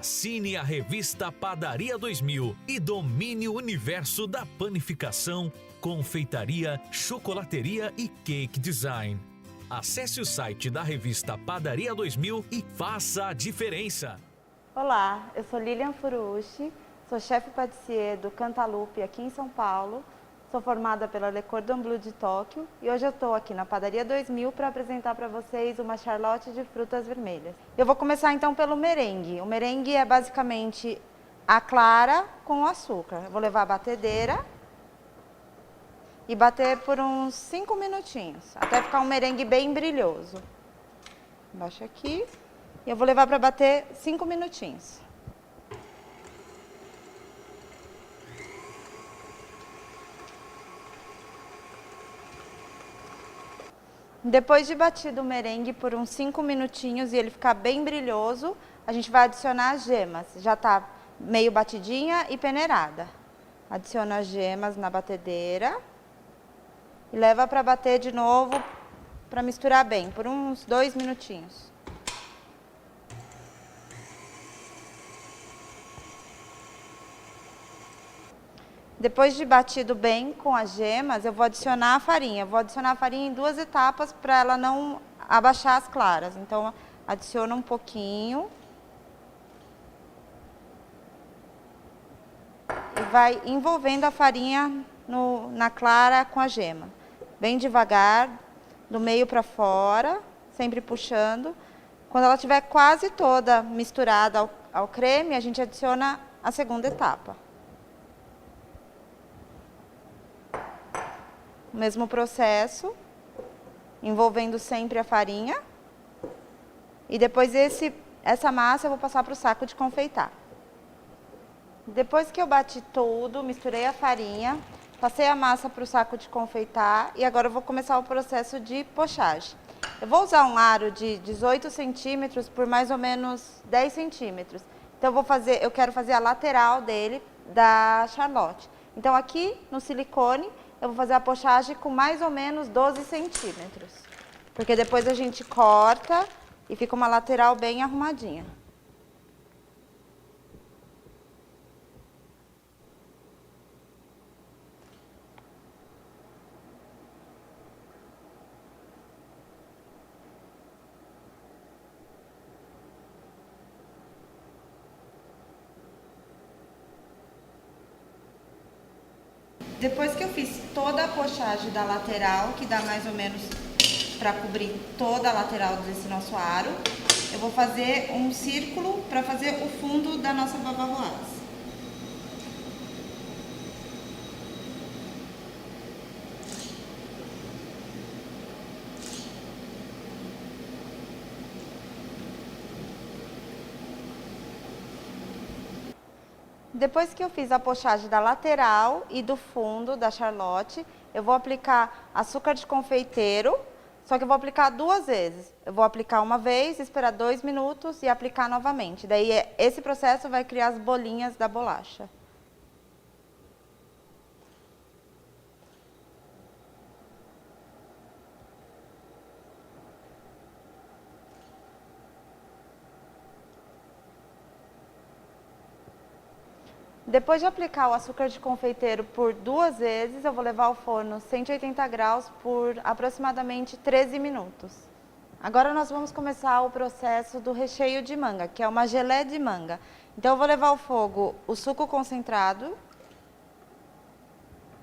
Assine a revista Padaria 2000 e domine o universo da panificação, confeitaria, chocolateria e cake design. Acesse o site da revista Padaria 2000 e faça a diferença. Olá, eu sou Lilian Furuushi, sou chefe patissier do Cantaloupe aqui em São Paulo. Sou formada pela Le Cordon Bleu de Tóquio e hoje eu estou aqui na Padaria 2000 para apresentar para vocês uma charlotte de frutas vermelhas. Eu vou começar então pelo merengue. O merengue é basicamente a clara com o açúcar. Eu vou levar a batedeira e bater por uns 5 minutinhos, até ficar um merengue bem brilhoso. Baixa aqui e eu vou levar para bater 5 minutinhos. Depois de batido o merengue por uns 5 minutinhos e ele ficar bem brilhoso, a gente vai adicionar as gemas. Já está meio batidinha e peneirada. Adiciona as gemas na batedeira e leva para bater de novo para misturar bem, por uns 2 minutinhos. Depois de batido bem com as gemas, eu vou adicionar a farinha. Eu vou adicionar a farinha em 2 etapas para ela não abaixar as claras. Então, adiciona um pouquinho. E vai envolvendo a farinha na clara com a gema. Bem devagar, do meio para fora, sempre puxando. Quando ela estiver quase toda misturada ao creme, a gente adiciona a segunda etapa. O mesmo processo, envolvendo sempre a farinha. E depois essa massa eu vou passar para o saco de confeitar. Depois que eu bati tudo, misturei a farinha, passei a massa para o saco de confeitar e agora eu vou começar o processo de pochage. Eu vou usar um aro de 18 centímetros por mais ou menos 10 centímetros. Então eu quero fazer a lateral dele, da charlotte. Então aqui no silicone, eu vou fazer a pochagem com mais ou menos 12 centímetros. Porque depois a gente corta e fica uma lateral bem arrumadinha. Depois que eu fiz toda a pochagem da lateral, que dá mais ou menos para cobrir toda a lateral desse nosso aro, eu vou fazer um círculo para fazer o fundo da nossa bavaroise. Depois que eu fiz a pochagem da lateral e do fundo da charlotte, eu vou aplicar açúcar de confeiteiro, só que eu vou aplicar 2 vezes. Eu vou aplicar uma vez, esperar 2 minutos e aplicar novamente. Daí esse processo vai criar as bolinhas da bolacha. Depois de aplicar o açúcar de confeiteiro por 2 vezes, eu vou levar ao forno 180 graus por aproximadamente 13 minutos. Agora nós vamos começar o processo do recheio de manga, que é uma gelé de manga. Então eu vou levar ao fogo o suco concentrado,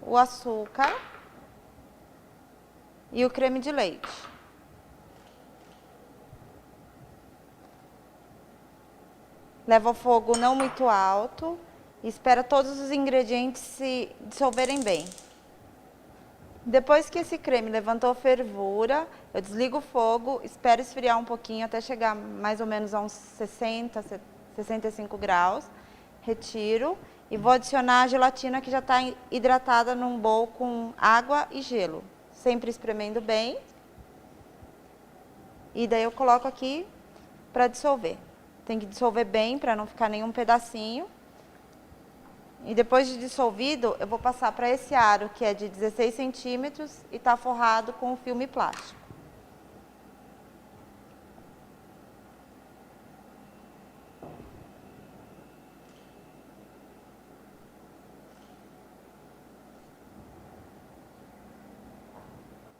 o açúcar e o creme de leite. Leva ao fogo não muito alto. E espera todos os ingredientes se dissolverem bem. Depois que esse creme levantou fervura, eu desligo o fogo, espero esfriar um pouquinho até chegar mais ou menos a uns 60, 65 graus. Retiro e vou adicionar a gelatina que já está hidratada num bowl com água e gelo. Sempre espremendo bem. E daí eu coloco aqui para dissolver. Tem que dissolver bem para não ficar nenhum pedacinho. E depois de dissolvido, eu vou passar para esse aro, que é de 16 centímetros e está forrado com filme plástico.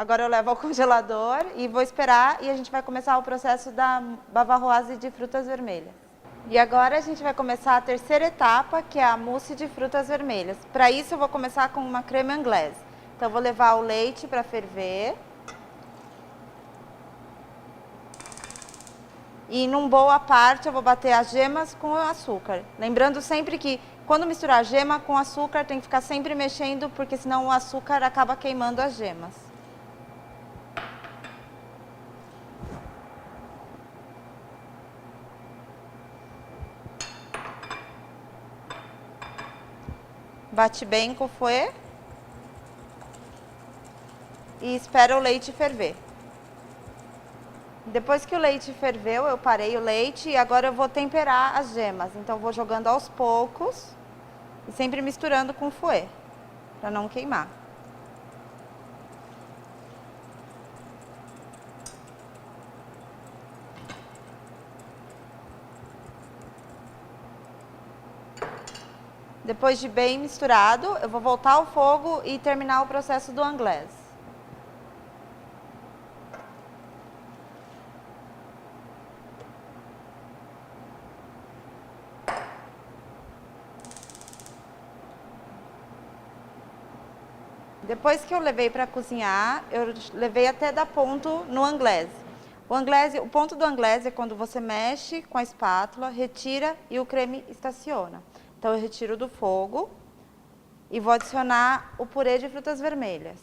Agora eu levo ao congelador e vou esperar e a gente vai começar o processo da bavaroise de frutas vermelhas. E agora a gente vai começar a terceira etapa, que é a mousse de frutas vermelhas. Para isso eu vou começar com uma creme anglaise. Então eu vou levar o leite para ferver. E num bowl à parte eu vou bater as gemas com o açúcar. Lembrando sempre que quando misturar gema com açúcar tem que ficar sempre mexendo, porque senão o açúcar acaba queimando as gemas. Bate bem com o fouet e espera o leite ferver. Depois que o leite ferveu, eu parei o leite e agora eu vou temperar as gemas. Então eu vou jogando aos poucos e sempre misturando com o fouet, para não queimar. Depois de bem misturado, eu vou voltar ao fogo e terminar o processo do anglaise. Depois que eu levei para cozinhar, eu levei até dar ponto no anglaise. O ponto do anglaise é quando você mexe com a espátula, retira e o creme estaciona. Então eu retiro do fogo e vou adicionar o purê de frutas vermelhas.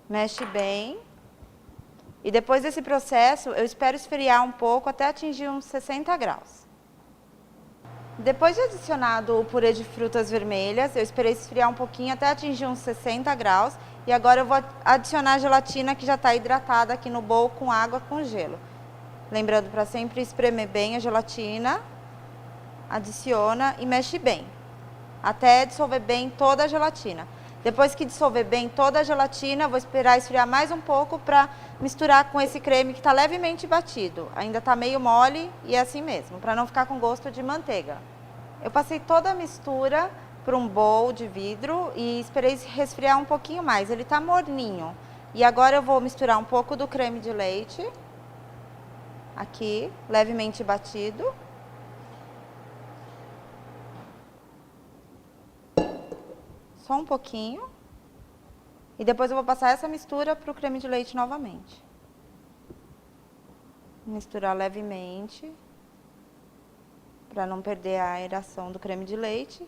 Mexe bem. E depois desse processo, eu espero esfriar um pouco até atingir uns 60 graus. Depois de adicionado o purê de frutas vermelhas, eu esperei esfriar um pouquinho até atingir uns 60 graus. E agora eu vou adicionar a gelatina que já está hidratada aqui no bowl com água com gelo. Lembrando para sempre espremer bem a gelatina, adiciona e mexe bem, até dissolver bem toda a gelatina. Depois que dissolver bem toda a gelatina, vou esperar esfriar mais um pouco para misturar com esse creme que está levemente batido. Ainda está meio mole e é assim mesmo, para não ficar com gosto de manteiga. Eu passei toda a mistura para um bowl de vidro e esperei resfriar um pouquinho mais. Ele está morninho. E agora eu vou misturar um pouco do creme de leite. Aqui, levemente batido. Só um pouquinho. E depois eu vou passar essa mistura para o creme de leite novamente. Misturar levemente, para não perder a aeração do creme de leite.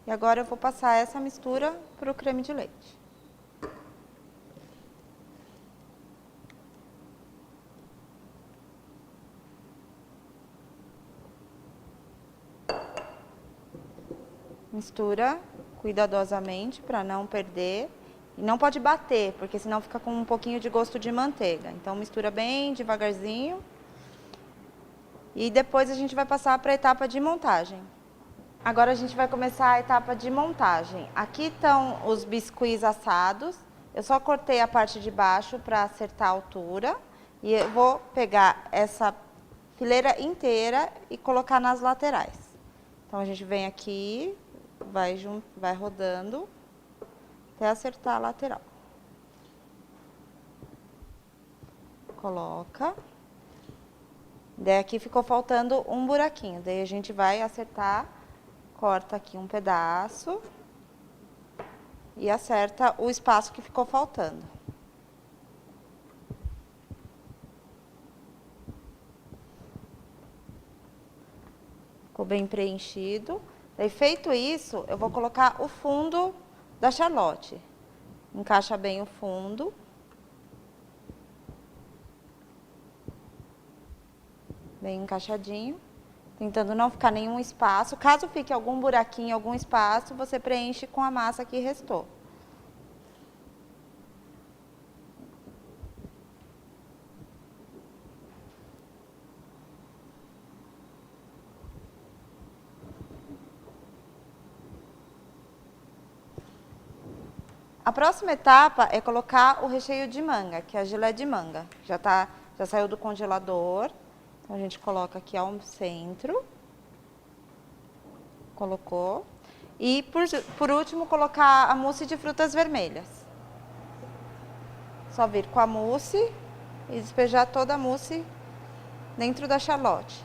E agora eu vou passar essa mistura para o creme de leite. Mistura cuidadosamente para não perder. E não pode bater, porque senão fica com um pouquinho de gosto de manteiga. Então mistura bem devagarzinho. E depois a gente vai passar para a etapa de montagem. Agora a gente vai começar a etapa de montagem. Aqui estão os biscuits assados. Eu só cortei a parte de baixo para acertar a altura. E eu vou pegar essa fileira inteira e colocar nas laterais. Então a gente vem aqui, vai rodando até acertar a lateral. Coloca. Daí aqui ficou faltando um buraquinho. Daí a gente vai acertar, corta aqui um pedaço e acerta o espaço que ficou faltando. Ficou bem preenchido. Daí, feito isso, eu vou colocar o fundo da Charlotte. Encaixa bem o fundo. Bem encaixadinho. Tentando não ficar nenhum espaço. Caso fique algum buraquinho, algum espaço, você preenche com a massa que restou. A próxima etapa é colocar o recheio de manga, que é a gelé de manga. Já saiu do congelador. Então a gente coloca aqui ao centro. Colocou. E por último, colocar a mousse de frutas vermelhas. Só vir com a mousse e despejar toda a mousse dentro da charlotte.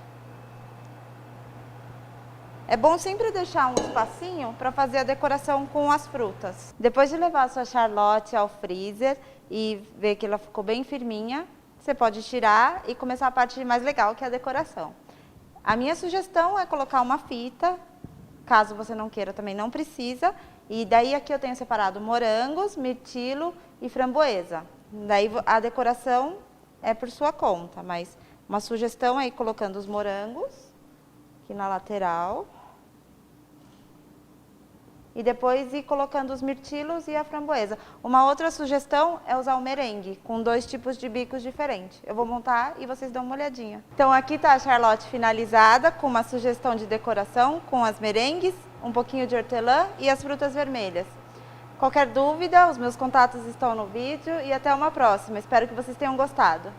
É bom sempre deixar um espacinho para fazer a decoração com as frutas. Depois de levar a sua charlotte ao freezer e ver que ela ficou bem firminha, você pode tirar e começar a parte mais legal, que é a decoração. A minha sugestão é colocar uma fita, caso você não queira também não precisa. E daí aqui eu tenho separado morangos, mirtilo e framboesa. Daí a decoração é por sua conta, mas uma sugestão é ir colocando os morangos aqui na lateral. E depois ir colocando os mirtilos e a framboesa. Uma outra sugestão é usar o merengue, com 2 tipos de bicos diferentes. Eu vou montar e vocês dão uma olhadinha. Então aqui está a charlotte finalizada, com uma sugestão de decoração, com as merengues, um pouquinho de hortelã e as frutas vermelhas. Qualquer dúvida, os meus contatos estão no vídeo e até uma próxima. Espero que vocês tenham gostado.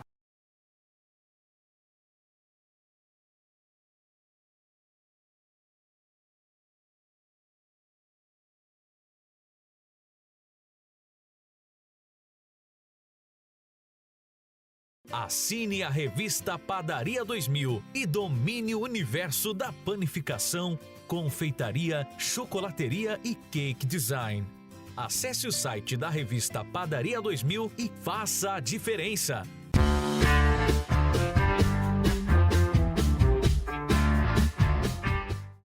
Assine a revista Padaria 2000 e domine o universo da panificação, confeitaria, chocolateria e cake design. Acesse o site da revista Padaria 2000 e faça a diferença.